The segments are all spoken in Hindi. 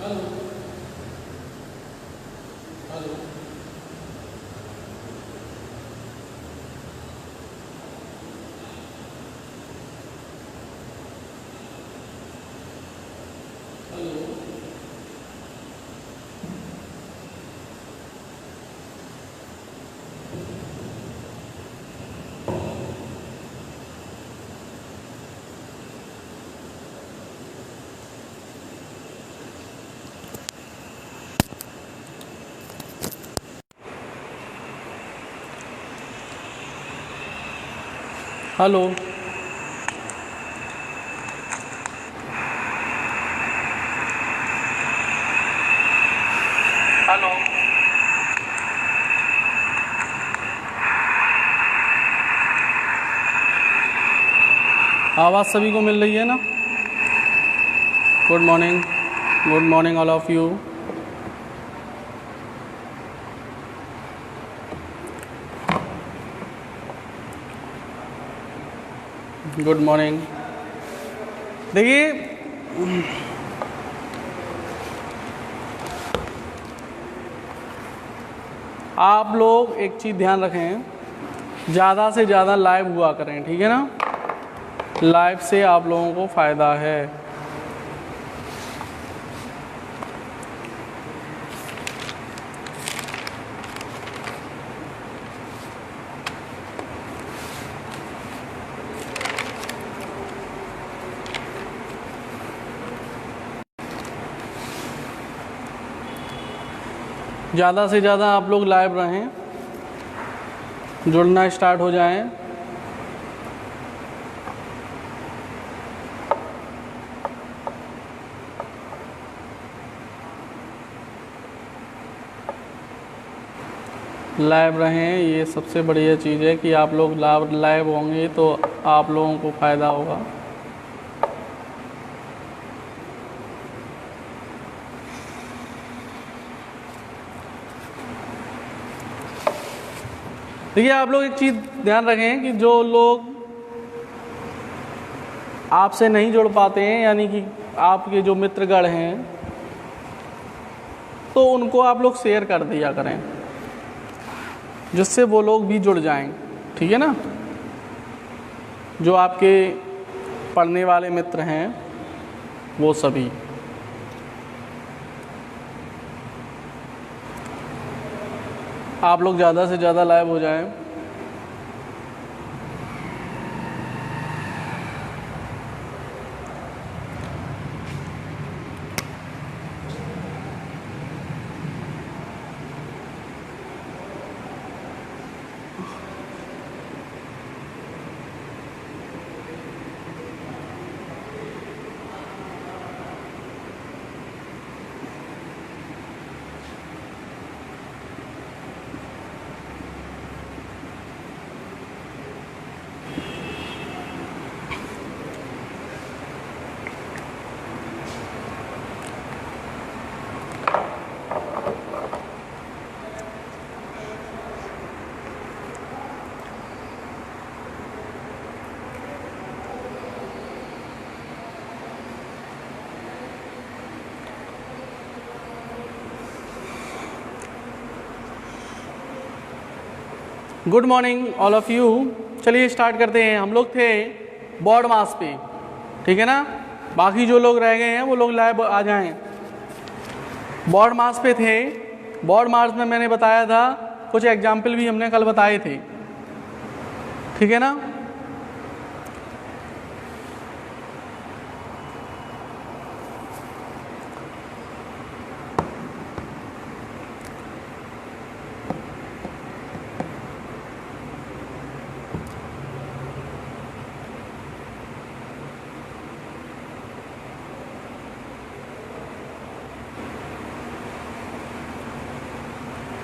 Hello hello hello hello hello आवाज़ सभी को मिल रही है ना? Good morning all of you. Good morning. देखिए, आप लोग एक चीज़ ध्यान रखें, ज़्यादा से ज़्यादा लाइव हुआ करें, ठीक है ना? लाइव से आप लोगों को फ़ायदा है। ज़्यादा से ज़्यादा आप लोग लाइव रहें, जुड़ना स्टार्ट हो जाएं। लाइव रहें, ये सबसे बढ़िया चीज़ है कि आप लोग लाइव होंगे तो आप लोगों को फ़ायदा होगा। देखिए, आप लोग एक चीज़ ध्यान रखें कि जो लोग आपसे नहीं जुड़ पाते हैं, यानी कि आपके जो मित्रगण हैं, तो उनको आप लोग शेयर कर दिया करें, जिससे वो लोग भी जुड़ जाएं, ठीक है ना? जो आपके पढ़ने वाले मित्र हैं वो सभी। आप लोग ज़्यादा से ज़्यादा लाइव हो जाएं। Good morning all of you. चलिए स्टार्ट करते हैं। हम लोग थे बॉड मास पे, ठीक है ना? बाकी जो लोग रह गए हैं वो लोग लाइव आ जाएं। बॉड मास पे थे। बॉड मास में मैंने बताया था, कुछ एग्जाम्पल भी हमने कल बताए थे, ठीक है ना?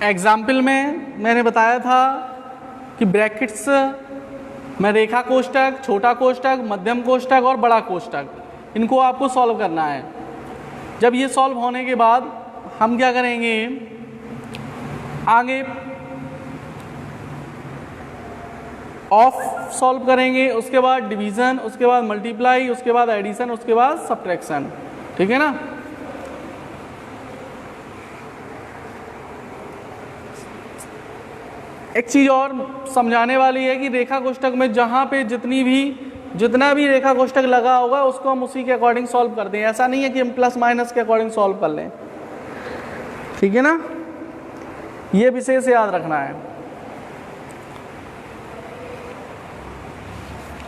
एग्जाम्पल में मैंने बताया था कि ब्रैकेट्स में रेखा कोष्टक, छोटा कोष्टक, मध्यम कोष्टक और बड़ा कोष्टक, इनको आपको सॉल्व करना है। जब ये सॉल्व होने के बाद हम क्या करेंगे, आगे ऑफ सॉल्व करेंगे, उसके बाद डिवीज़न, उसके बाद मल्टीप्लाई, उसके बाद एडिशन, उसके बाद सब्ट्रैक्शन, ठीक है ना? एक चीज़ और समझाने वाली है कि रेखा कोष्ठक में जहाँ पे जितना भी रेखा कोष्ठक लगा होगा उसको हम उसी के अकॉर्डिंग सॉल्व कर दें। ऐसा नहीं है कि हम प्लस माइनस के अकॉर्डिंग सॉल्व कर लें, ठीक है ना, ये विशेष याद रखना है।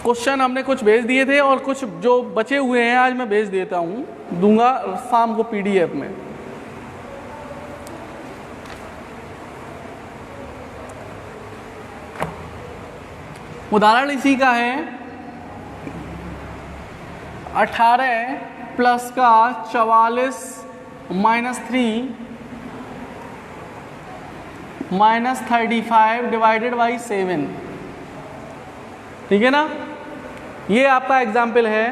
क्वेश्चन हमने कुछ भेज दिए थे और कुछ जो बचे हुए हैं आज मैं भेज देता हूँ, दूंगा शाम को PDF में। उदाहरण इसी का है, 18 प्लस का 44 माइनस 3 माइनस 35 डिवाइडेड बाई 7, ठीक है ना, ये आपका एग्जाम्पल है।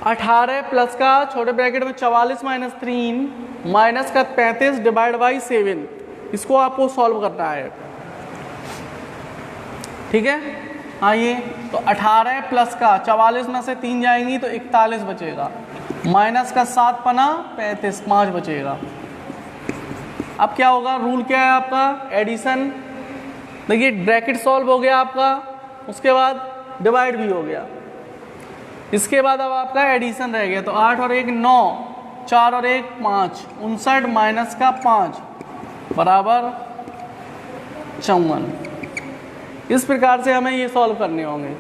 अठारह प्लस का छोटे ब्रैकेट में 44 माइनस 3 माइनस का 35 डिवाइड बाई 7, इसको आपको सॉल्व करना है, ठीक है। आइए, तो 18 प्लस का 44 में से 3 जाएंगी तो 41 बचेगा, माइनस का 7 पना 35, 5 बचेगा। अब क्या होगा, रूल क्या है आपका, एडिशन। देखिए ब्रैकेट सॉल्व हो गया आपका, उसके बाद डिवाइड भी हो गया, इसके बाद अब आपका एडिशन रह गया। तो 8 और 1 9, 4 और 1 5, 59 माइनस का 5 बराबर 54। इस प्रकार से हमें ये सॉल्व करने होंगे।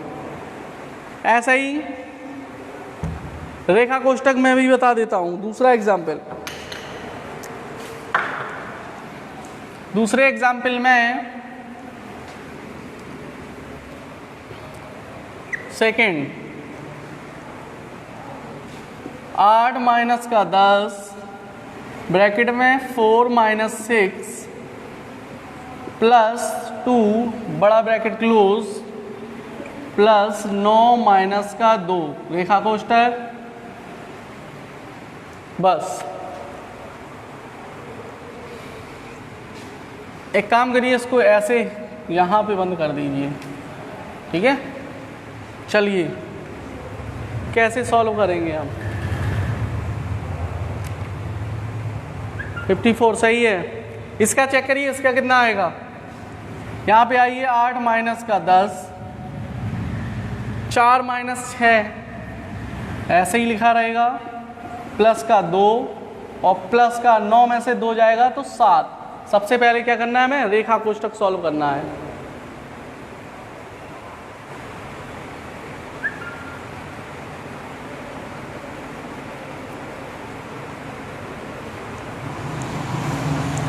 ऐसा ही रेखा कोष्ठक में भी बता देता हूँ दूसरा एग्जाम्पल। दूसरे एग्जाम्पल में सेकेंड 8 माइनस का 10 ब्रैकेट में 4 माइनस 6 प्लस 2 बड़ा ब्रैकेट क्लोज प्लस 9 माइनस का 2 रेखा कोष्ठक। बस एक काम करिए, इसको ऐसे यहाँ पे बंद कर दीजिए, ठीक है। चलिए कैसे सॉल्व करेंगे हम। 54 सही है, इसका चेक करिए, इसका कितना आएगा। यहाँ पे आइए, 8 माइनस का 10, 4 माइनस 6 ऐसे ही लिखा रहेगा, प्लस का 2 और प्लस का 9 में से 2 जाएगा तो 7। सबसे पहले क्या करना है, हमें रेखा कोष्ठक सॉल्व करना है।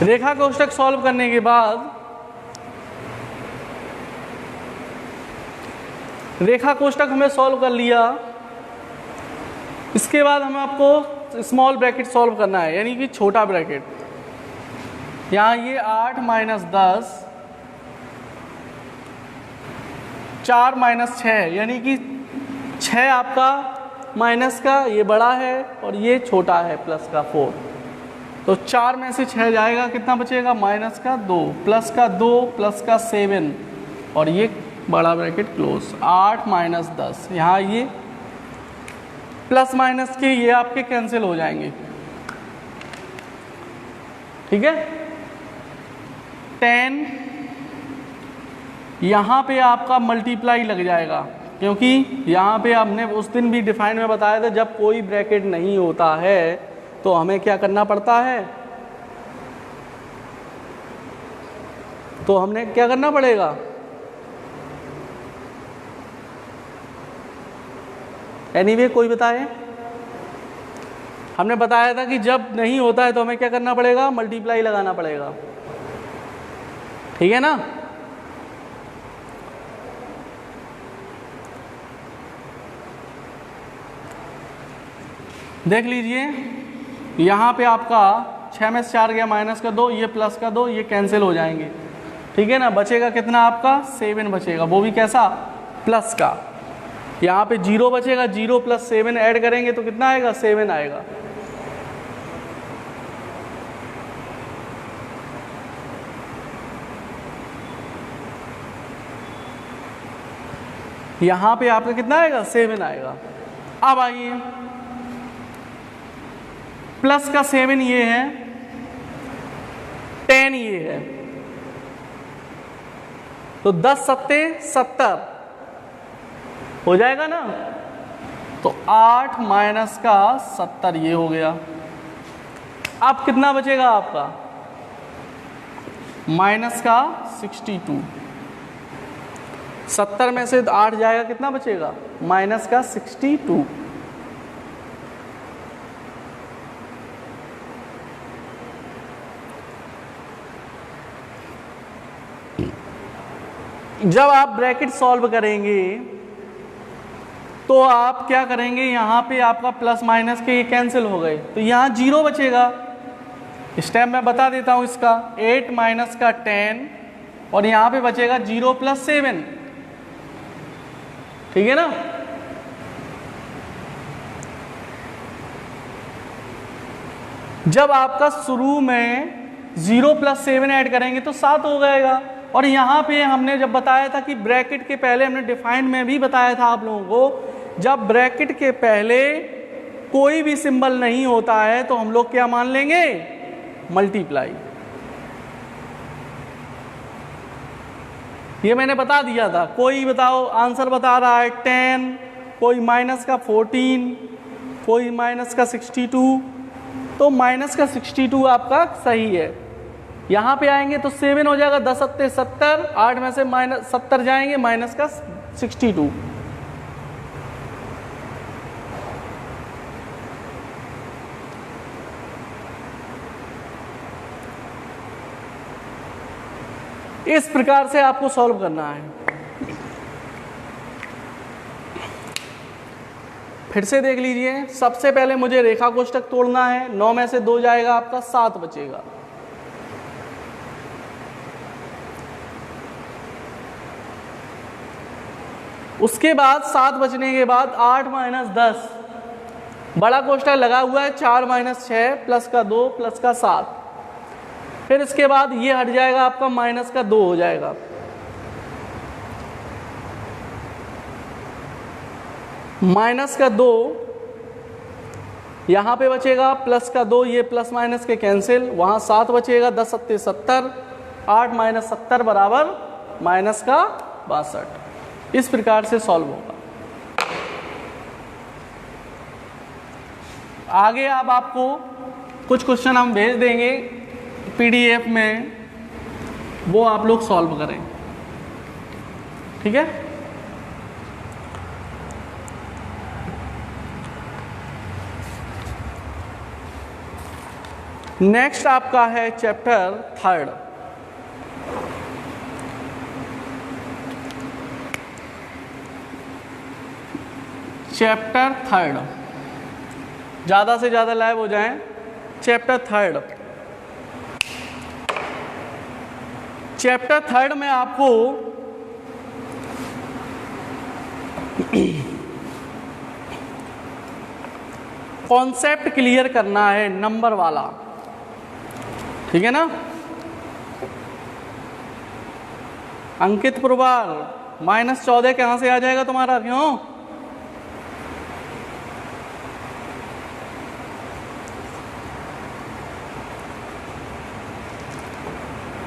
रेखा कोष्ठक सॉल्व करने के बाद रेखा कोष्ठक हमें सॉल्व कर लिया, इसके बाद हमें आपको स्मॉल ब्रैकेट सॉल्व करना है, यानी कि छोटा ब्रैकेट। यहाँ ये 8 माइनस 10, 4 माइनस 6, यानी कि 6 आपका माइनस का ये बड़ा है और ये छोटा है प्लस का 4। तो 4 में से 6 जाएगा, कितना बचेगा, माइनस का 2 प्लस का 2 प्लस का 7 और ये बड़ा ब्रैकेट क्लोज। 8 माइनस 10, यहाँ ये प्लस माइनस के ये आपके कैंसिल हो जाएंगे, ठीक है। 10 यहाँ पे आपका मल्टीप्लाई लग जाएगा, क्योंकि यहाँ पे हमने उस दिन भी डिफाइन में बताया था, जब कोई ब्रैकेट नहीं होता है तो हमें क्या करना पड़ता है, तो हमने क्या करना पड़ेगा, एनीवे कोई बताए। हमने बताया था कि जब नहीं होता है तो हमें क्या करना पड़ेगा, मल्टीप्लाई लगाना पड़ेगा, ठीक है ना। देख लीजिए, यहाँ पे आपका 6 में से 4 गया, माइनस का 2, ये प्लस का 2, ये कैंसिल हो जाएंगे, ठीक है ना। बचेगा कितना आपका, 7 बचेगा, वो भी कैसा, प्लस का। यहाँ पे 0 बचेगा, 0 प्लस 7 ऐड करेंगे तो कितना आएगा, 7 आएगा। यहाँ पे आपका कितना आएगा, 7 आएगा। अब आइए प्लस का 7 ये है, 10 ये है, तो 10 सत्ते 70 हो जाएगा ना। तो 8 माइनस का 70 ये हो गया। अब कितना बचेगा आपका? माइनस का 62। 70 में से 8 जाएगा, कितना बचेगा? माइनस का 62। जब आप ब्रैकेट सॉल्व करेंगे तो आप क्या करेंगे, यहां पे आपका प्लस माइनस के ये कैंसिल हो गए, तो यहां 0 बचेगा। स्टेप मैं बता देता हूं इसका। 8 माइनस का 10 और यहां पे बचेगा 0 प्लस 7, ठीक है ना। जब आपका शुरू में 0 प्लस 7 ऐड करेंगे तो 7 हो जाएगा। और यहां पे हमने जब बताया था कि ब्रैकेट के पहले, हमने डिफाइन में भी बताया था आप लोगों को, जब ब्रैकेट के पहले कोई भी सिंबल नहीं होता है तो हम लोग क्या मान लेंगे? मल्टीप्लाई। ये मैंने बता दिया था। कोई बताओ आंसर बता रहा है 10, कोई माइनस का 14, कोई माइनस का 62, तो माइनस का 62 आपका सही है। यहां पे आएंगे तो 7 हो जाएगा, 10 सत्ते 70, 8 में से माइनस 70 जाएंगे, माइनस का 62। इस प्रकार से आपको सॉल्व करना है। फिर से देख लीजिए। सबसे पहले मुझे रेखा कोष्ठक तोड़ना है। 9 में से 2 जाएगा आपका, 7 बचेगा। उसके बाद 7 बचने के बाद 8 माइनस 10, बड़ा कोष्ठक लगा हुआ है, 4 माइनस 6 प्लस का 2 प्लस का 7। फिर इसके बाद ये हट जाएगा आपका, माइनस का 2 हो जाएगा। माइनस का 2 यहां पे बचेगा, प्लस का 2, ये प्लस माइनस के कैंसिल, वहां 7 बचेगा, 10 सत्ते 70, 8 माइनस 70 बराबर माइनस का 62। इस प्रकार से सॉल्व होगा। आगे अब आपको कुछ क्वेश्चन हम भेज देंगे पीडीएफ में, वो आप लोग सॉल्व करें, ठीक है। नेक्स्ट आपका है चैप्टर 3। चैप्टर 3, ज़्यादा से ज़्यादा लाइव हो जाएं। चैप्टर 3, चैप्टर 3 में आपको कॉन्सेप्ट क्लियर करना है, नंबर वाला, ठीक है ना। अंकित पुरवाल, -14 कहां से आ जाएगा तुम्हारा? क्यों?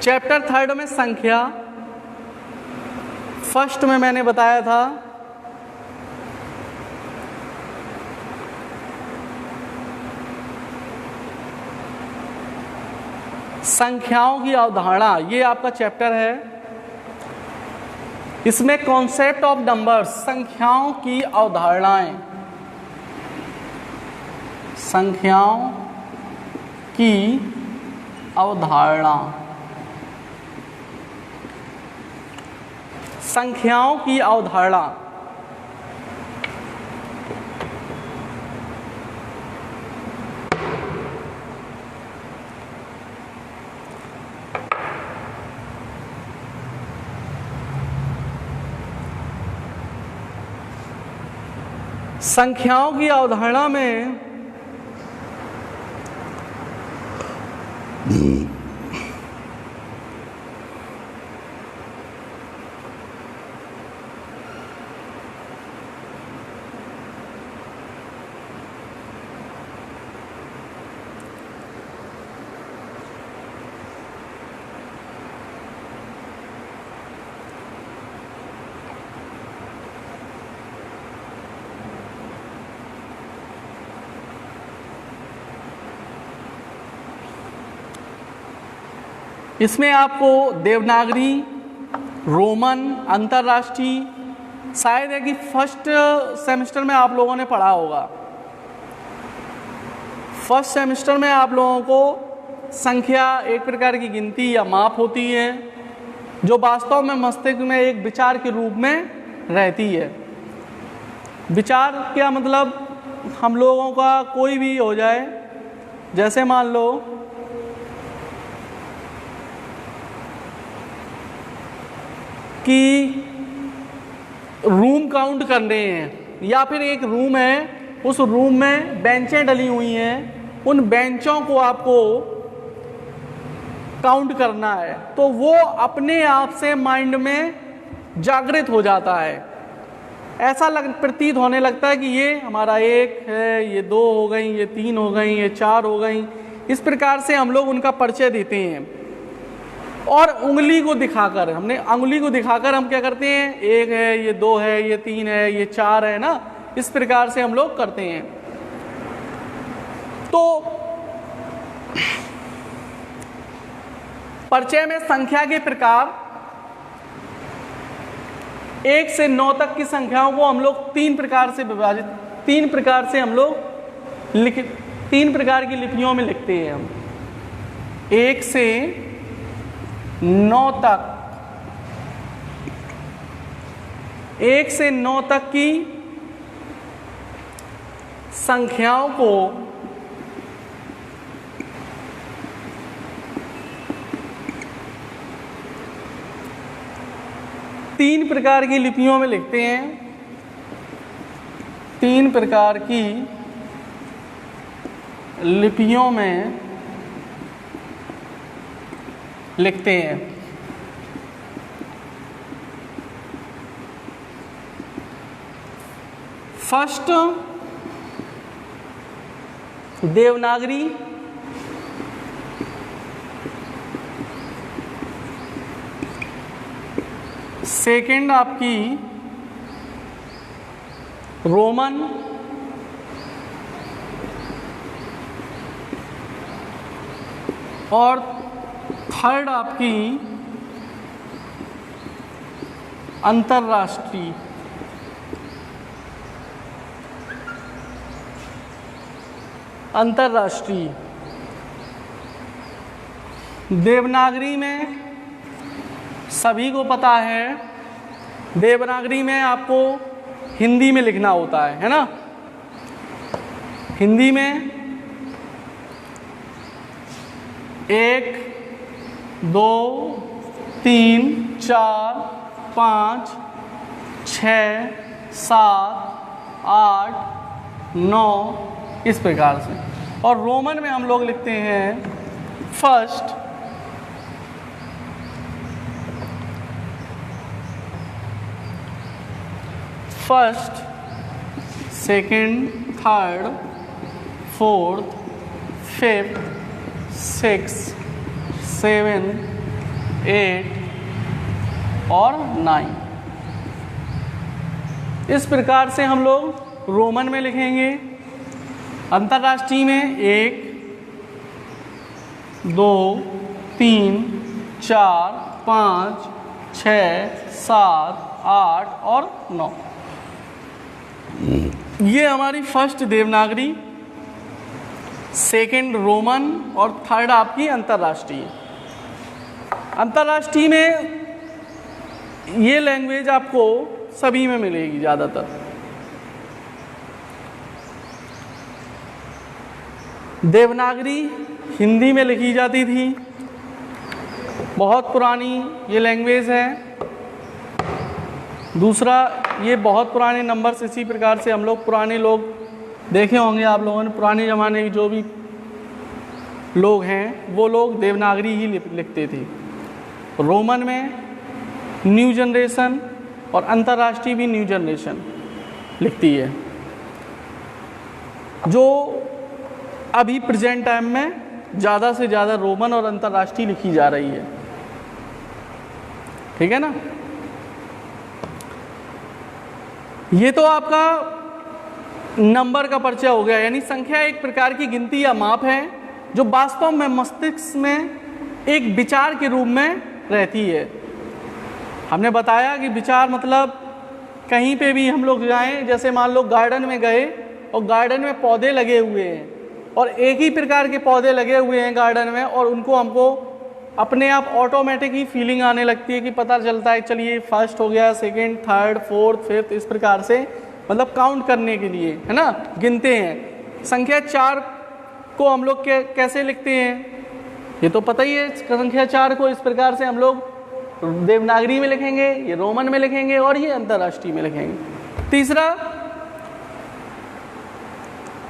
चैप्टर 3 में संख्या, फर्स्ट में मैंने बताया था संख्याओं की अवधारणा, ये आपका चैप्टर है। इसमें कॉन्सेप्ट ऑफ नंबर्स, संख्याओं की अवधारणाएं, संख्याओं की अवधारणा, संख्याओं की अवधारणा। संख्याओं की अवधारणा में इसमें आपको देवनागरी, रोमन, अंतर्राष्ट्रीय, शायद है कि फर्स्ट सेमेस्टर में आप लोगों ने पढ़ा होगा। फर्स्ट सेमेस्टर में आप लोगों को संख्या एक प्रकार की गिनती या माप होती है जो वास्तव में मस्तिष्क में एक विचार के रूप में रहती है। विचार क्या मतलब, हम लोगों का कोई भी हो जाए, जैसे मान लो कि रूम काउंट करने हैं या फिर एक रूम है, उस रूम में बेंचें डली हुई हैं, उन बेंचों को आपको काउंट करना है, तो वो अपने आप से माइंड में जागृत हो जाता है। ऐसा प्रतीत होने लगता है कि ये हमारा 1 है, ये 2 हो गई, ये 3 हो गई, ये 4 हो गई। इस प्रकार से हम लोग उनका परिचय देते हैं। और उंगली को दिखाकर हम क्या करते हैं, 1 है, ये 2 है, ये 3 है, ये 4 है ना, इस प्रकार से हम लोग करते हैं। तो परिचय में संख्या के प्रकार 1 से 9 तक की संख्याओं को हम लोग 3 प्रकार से विभाजित, 3 प्रकार से हम लोग 3 प्रकार की लिपियों में लिखते हैं हम। 1 से 9 तक, 1 से 9 तक की संख्याओं को तीन प्रकार की लिपियों में लिखते हैं। 3 प्रकार की लिपियों में लिखते हैं। फर्स्ट देवनागरी, सेकंड आपकी रोमन, और थर्ड आपकी अंतर्राष्ट्रीय। देवनागरी में सभी को पता है, देवनागरी में आपको हिंदी में लिखना होता है ना। हिंदी में 1 2 3 4 5 6 7 8 9 इस प्रकार से। और रोमन में हम लोग लिखते हैं first, second, third, fourth, fifth, 6, 7, 8 और 9। इस प्रकार से हम लोग रोमन में लिखेंगे। अंतर्राष्ट्रीय में 1 2 3 4 5 6 7 8 और 9। ये हमारी फर्स्ट देवनागरी, सेकंड रोमन और थर्ड आपकी अंतर्राष्ट्रीय। अंतर्राष्ट्रीय में ये लैंग्वेज आपको सभी में मिलेगी ज़्यादातर। देवनागरी हिंदी में लिखी जाती थी, बहुत पुरानी ये लैंग्वेज है। दूसरा, ये बहुत पुराने नंबर्स इसी प्रकार से हम लोग, पुराने लोग देखे होंगे आप लोगों ने, पुराने ज़माने के जो भी लोग हैं वो लोग देवनागरी ही लिखते थे। रोमन में न्यू जनरेशन और अंतर्राष्ट्रीय भी न्यू जनरेशन लिखती है, जो अभी प्रेजेंट टाइम में ज़्यादा से ज़्यादा रोमन और अंतर्राष्ट्रीय लिखी जा रही है। ठीक है ना। ये तो आपका नंबर का परिचय हो गया, यानी संख्या एक प्रकार की गिनती या माप है जो वास्तव में मस्तिष्क में एक विचार के रूप में रहती है। हमने बताया कि विचार मतलब कहीं पे भी हम लोग जाएं, जैसे मान लो गार्डन में गए और गार्डन में पौधे लगे हुए हैं और एक ही प्रकार के पौधे लगे हुए हैं गार्डन में, और उनको हमको अपने आप ऑटोमेटिक ही फीलिंग आने लगती है कि पता चलता है चलिए फर्स्ट हो गया, सेकंड, थर्ड, फोर्थ, फिफ्थ, इस प्रकार से मतलब काउंट करने के लिए, है ना, गिनते हैं। संख्या 4 को हम लोग कैसे लिखते हैं, ये तो पता ही है। संख्या 4 को इस प्रकार से हम लोग देवनागरी में लिखेंगे, ये रोमन में लिखेंगे और ये अंतर्राष्ट्रीय में लिखेंगे। तीसरा,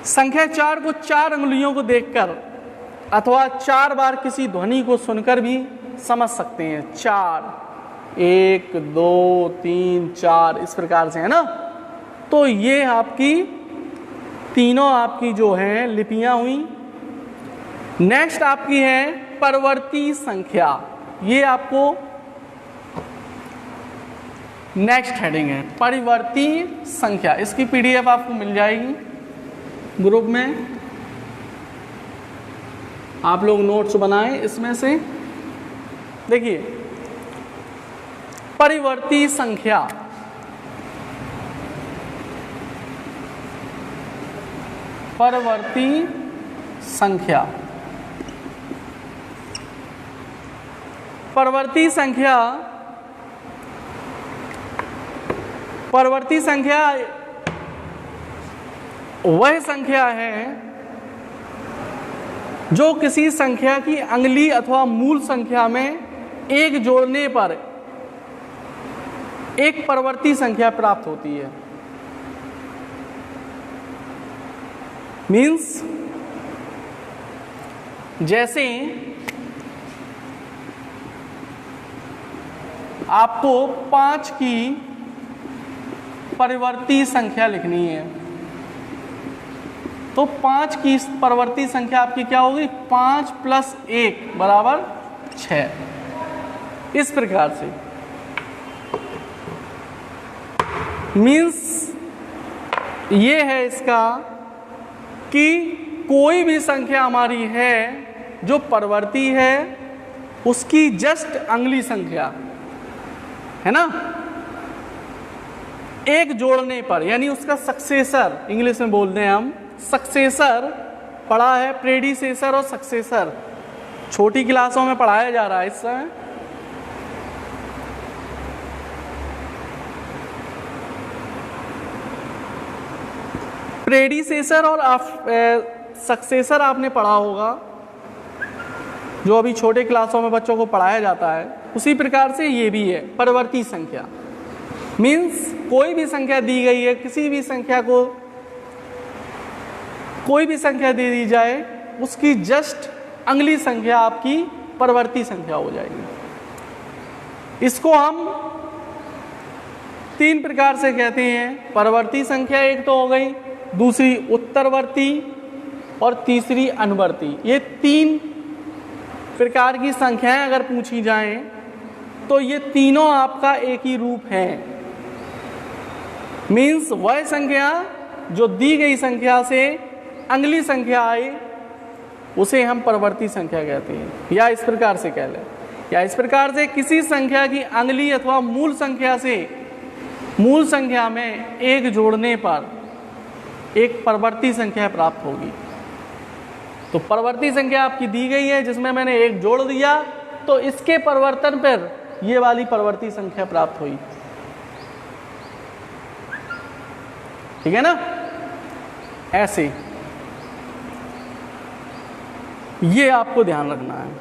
संख्या 4 को 4 अंगुलियों को देखकर अथवा 4 बार किसी ध्वनि को सुनकर भी समझ सकते हैं। 4, 1, 2, 3, 4 इस प्रकार से, है ना। तो ये आपकी तीनों आपकी जो है लिपियां हुई। नेक्स्ट आपकी है परवर्ती संख्या। ये आपको नेक्स्ट हेडिंग है परिवर्ती संख्या। इसकी पीडीएफ आपको मिल जाएगी ग्रुप में, आप लोग नोट्स बनाएं इसमें से। देखिए परिवर्ती संख्या, परवर्ती संख्या, परवर्ती संख्या, परवर्ती संख्या वह संख्या है जो किसी संख्या की अंगली अथवा मूल संख्या में एक जोड़ने पर एक परवर्ती संख्या प्राप्त होती है। मीन्स जैसे आपको 5 की परिवर्ती संख्या लिखनी है, तो 5 की परवर्ती संख्या आपकी क्या होगी, 5 + 1 = 6। इस प्रकार से मीन्स ये है इसका कि कोई भी संख्या हमारी है जो परवर्ती है, उसकी जस्ट अंगली संख्या, है ना, एक जोड़ने पर, यानी उसका सक्सेसर, इंग्लिश में बोलते हैं हम सक्सेसर, पढ़ा है प्रेडिसेसर और सक्सेसर, छोटी क्लासों में पढ़ाया जा रहा है इस समय। प्रेडिसेसर और सक्सेसर आपने पढ़ा होगा, जो अभी छोटे क्लासों में बच्चों को पढ़ाया जाता है। उसी प्रकार से ये भी है परवर्ती संख्या। मीन्स कोई भी संख्या दी गई है, किसी भी संख्या को कोई भी संख्या दे दी जाए, उसकी जस्ट अगली संख्या आपकी परवर्ती संख्या हो जाएगी। इसको हम 3 प्रकार से कहते हैं। परवर्ती संख्या एक तो हो गई, दूसरी उत्तरवर्ती और तीसरी अनुवर्ती। ये 3 प्रकार की संख्याएं अगर पूछी जाएं तो ये तीनों आपका एक ही रूप है। मीन्स वह संख्या जो दी गई संख्या से अगली संख्या आई, उसे हम परवर्ती संख्या कहते हैं। या इस प्रकार से कह लें, या इस प्रकार से किसी संख्या की अगली अथवा मूल संख्या से मूल संख्या में एक जोड़ने पर एक परवर्ती संख्या प्राप्त होगी। तो परवर्ती संख्या आपकी दी गई है, जिसमें मैंने एक जोड़ दिया, तो इसके परिवर्तन पर ये वाली परवर्ती संख्या प्राप्त हुई। ठीक है ना, ऐसे ये आपको ध्यान रखना है।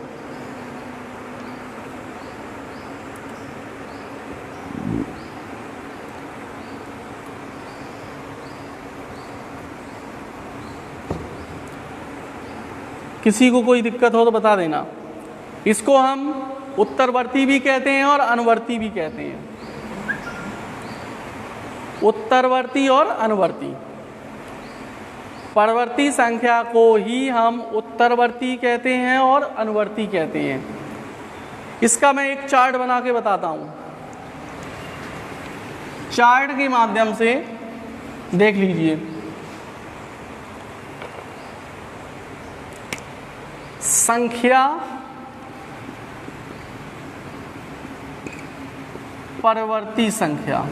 किसी को कोई दिक्कत हो तो बता देना। इसको हम उत्तरवर्ती भी कहते हैं और अनुवर्ती भी कहते हैं। उत्तरवर्ती और अनुवर्ती, परवर्ती संख्या को ही हम उत्तरवर्ती कहते हैं और अनुवर्ती कहते हैं। इसका मैं एक चार्ट बना के बताता हूं। चार्ट के माध्यम से देख लीजिए। संख्या परवर्ती संख्या।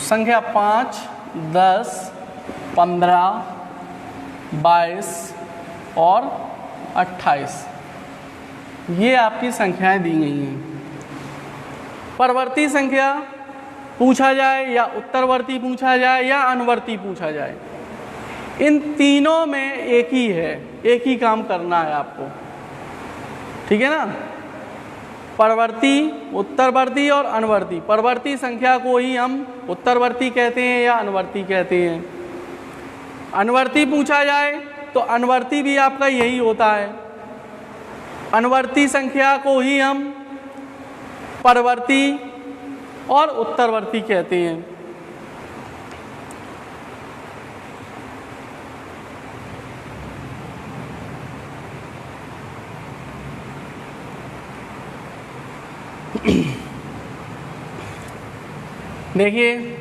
संख्या 5, 10, 15, 22 और 28 ये आपकी संख्याएं दी गई हैं। परवर्ती संख्या पूछा जाए या उत्तरवर्ती पूछा जाए या अनुवर्ती पूछा जाए, इन तीनों में एक ही है, एक ही काम करना है आपको, ठीक है ना। परवर्ती, उत्तरवर्ती और अनुवर्ती। परवर्ती संख्या को ही हम उत्तरवर्ती कहते हैं या अनुवर्ती कहते हैं। अनुवर्ती पूछा जाए तो अनुवर्ती भी आपका यही होता है। अनुवर्ती संख्या को ही हम परवर्ती और उत्तरवर्ती कहते हैं। देखिए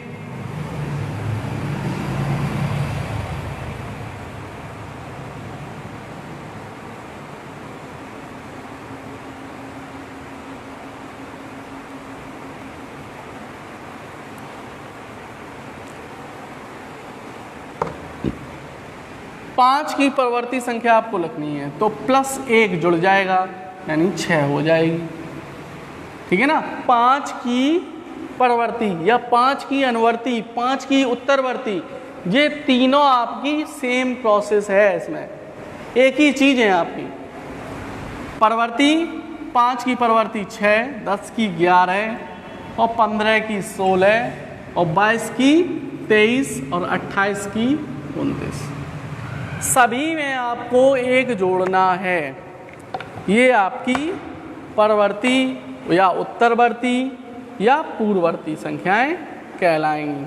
पाँच की परवर्ती संख्या आपको लिखनी है तो +1 जुड़ जाएगा यानी 6 हो जाएगी, ठीक है ना। 5 की परवर्ती या 5 की अनुवर्ती, 5 की उत्तरवर्ती, ये तीनों आपकी सेम प्रोसेस है। इसमें एक ही चीज़ है आपकी। परवर्ती 5 की परवर्ती 6, 10 की 11 और 15 की 16 और 22 की 23 और 28 की 29। सभी में आपको एक जोड़ना है। ये आपकी परवर्ती या उत्तरवर्ती या पूर्ववर्ती संख्याएं कहलाएंगी।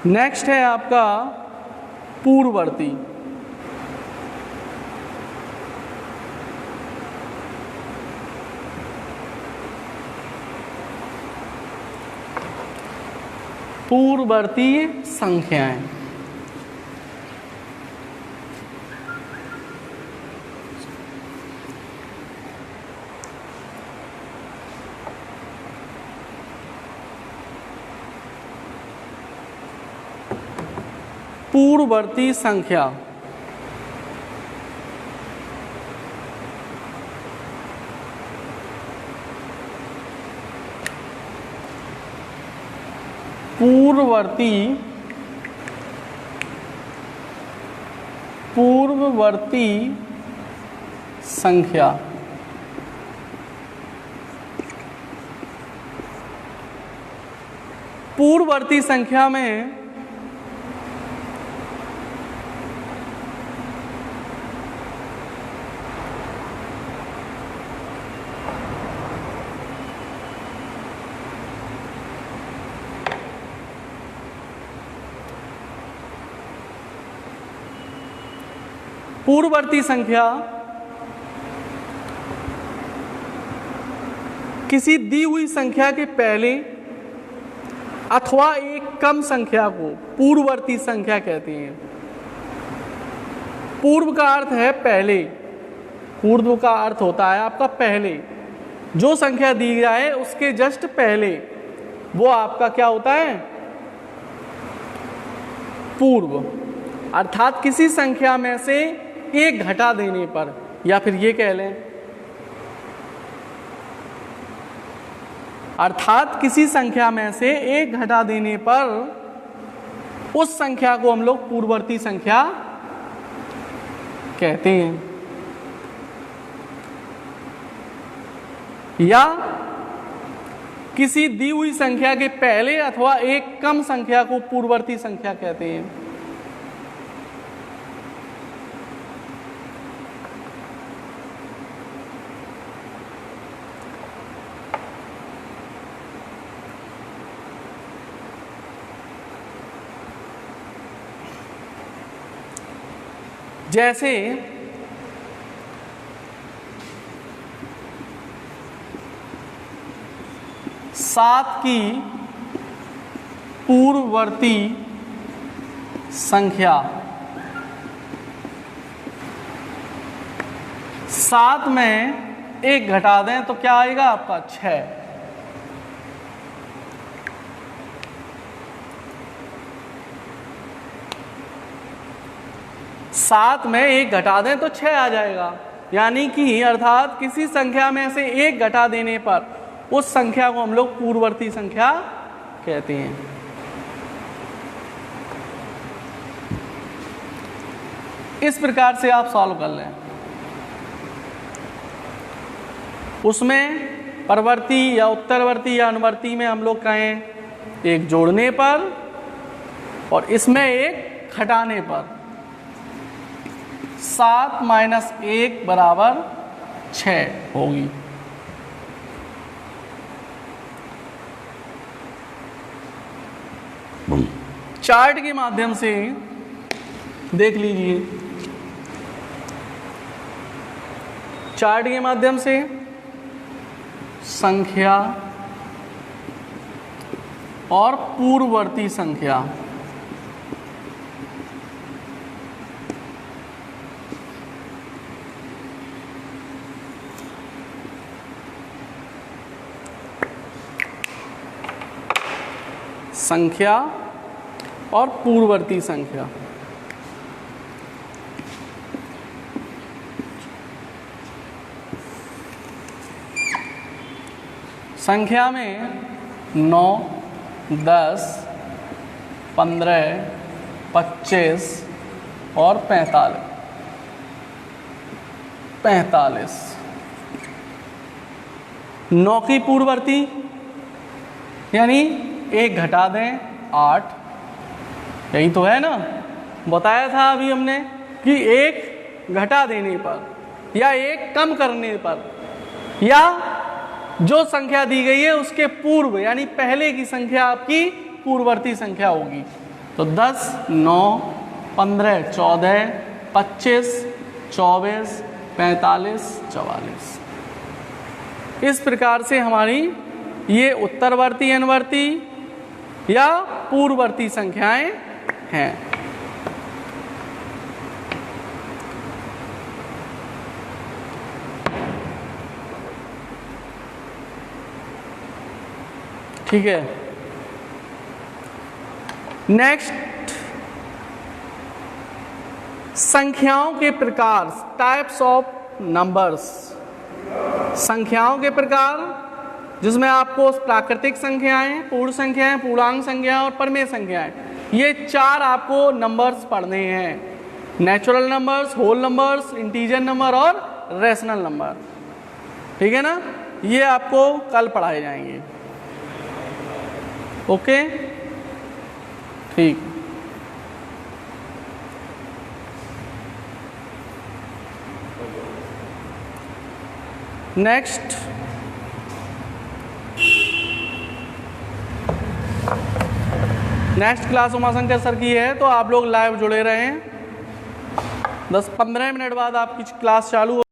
नेक्स्ट है आपका पूर्ववर्ती। पूर्ववर्ती संख्याएं पूर्ववर्ती संख्या पूर्ववर्ती संख्या पूर्ववर्ती संख्या में पूर्ववर्ती संख्या किसी दी हुई संख्या के पहले अथवा एक कम संख्या को पूर्ववर्ती संख्या कहते हैं। पूर्व का अर्थ है पहले, पूर्व का अर्थ होता है आपका पहले। जो संख्या दी जाए उसके जस्ट पहले वो आपका क्या होता है, पूर्व। अर्थात किसी संख्या में से एक घटा देने पर, या फिर ये कह लें अर्थात किसी संख्या में से एक घटा देने पर उस संख्या को हम लोग पूर्ववर्ती संख्या कहते हैं। या किसी दी हुई संख्या के पहले अथवा एक कम संख्या को पूर्ववर्ती संख्या कहते हैं। जैसे 7 की पूर्ववर्ती संख्या 7 में 1 घटा दें तो क्या आएगा आपका 6। 7 में 1 घटा दें तो 6 आ जाएगा। यानी कि अर्थात किसी संख्या में से 1 घटा देने पर उस संख्या को हम लोग पूर्ववर्ती संख्या कहते हैं। इस प्रकार से आप सॉल्व कर लें। उसमें परवर्ती या उत्तरवर्ती या अनुवर्ती में हम लोग कहें 1 जोड़ने पर और इसमें 1 घटाने पर 7 माइनस 1 बराबर 6 होगी। चार्ट के माध्यम से देख लीजिए। चार्ट के माध्यम से संख्या और पूर्ववर्ती संख्या संख्या और पूर्ववर्ती संख्या संख्या में 9, 10, 15, 25 और 45। 9 की पूर्ववर्ती यानी 1 घटा दें 8। यही तो है ना, बताया था अभी हमने कि 1 घटा देने पर या 1 कम करने पर या जो संख्या दी गई है उसके पूर्व यानी पहले की संख्या आपकी पूर्ववर्ती संख्या होगी। तो 10, 9, 15, 14, 25, 24, 45, 44। इस प्रकार से हमारी ये उत्तरवर्ती, अनुवर्ती या पूर्ववर्ती संख्याएं हैं। ठीक है। नेक्स्ट, संख्याओं के प्रकार, टाइप्स ऑफ नंबर्स। संख्याओं के प्रकार जिसमें आपको प्राकृतिक संख्याएं, पूर्ण संख्याएं, पूर्णांक संख्याएं और परमेय संख्याएं, ये 4 आपको नंबर्स पढ़ने हैं। Natural numbers, whole numbers, integer number और रेशनल नंबर। ठीक है ना, ये आपको कल पढ़ाए जाएंगे। ओके, ठीक। नेक्स्ट, क्लास उमाशंकर सर की है, तो आप लोग लाइव जुड़े रहें। 10-15 मिनट बाद आपकी क्लास चालू